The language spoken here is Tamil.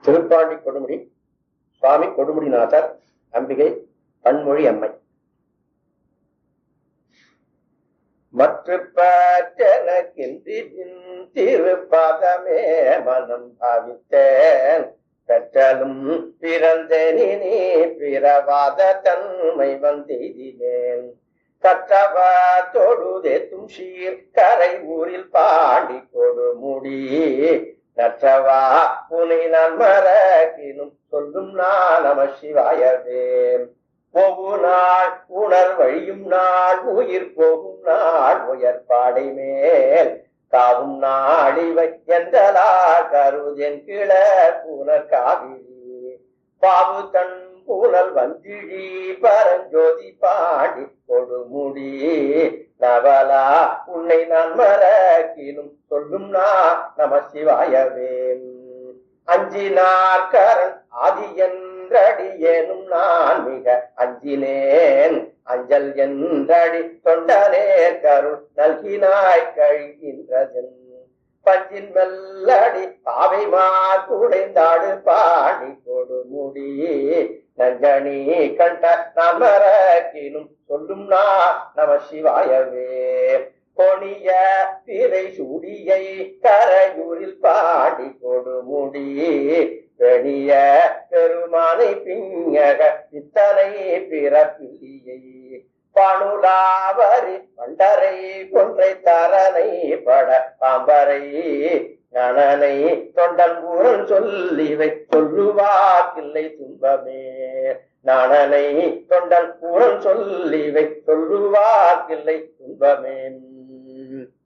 திருப்பாண்டி கொடுமுடி சுவாமி கொடுமுடிநாதர், அம்பிகை பன்மொழி அம்மை. மற்ற திருப்பாதமே மனம் பாவித்தேன், பெற்றலும் பிறந்தேனி பிறவாத தன்மை வந்தெய்தினேன். கற்றவா தொழுதேத்தும் சீர் கரை ஊரில் பாண்டி கொடுமுடி, நற்றவா புனை நான் மறக்கினும் சொல்லும் நான் நம சிவாயவே. போகு நாள் உணர் வழியும் நாள் உயிர் போகும் நாள் உயர்பாடை மேல் காவும் நாளிவை என்றலா கருதென் கிள புனர் காவிரி. பாவு தன் புனல் வந்திழி பரஞ்சோதி பாண்டி கொடுமுடி, நவலா உன்னை நான் மறக்கினும் சொல்லும் நான் நம சிவாயவே. அஞ்சினார் கரண் ஆதி என்றடியேனும் நான் மிக அஞ்சினேன், அஞ்சல் என்றடி தொண்டனே கருள் நல்கினாய் கழிகின்றதன். பஞ்சின் மெல்லடி பாவை மார் குடைந்தாடு பாடி கொடுமுடி, நஞ்சனி கண்ட நான் மறக்கினும் சொல்லும் நான் நம சிவாயவே. பொனிய திரை சூடியை கரையூரில் பாடி கொடுமுடி, பெணிய பெருமானை பிஞக இத்தனை பிறப்பில்லியை. பணுலாவரி பண்டரை கொன்றை தரனை பட பாம்பரை, கணனை தொண்டன் ஊரன் சொல்லிவை சொல்லுவாக்கில்லை துன்பமே. நாணனை தொண்டன் ஊரன் சொல்லிவை சொல்லுவாக்கில்லை துன்பமே.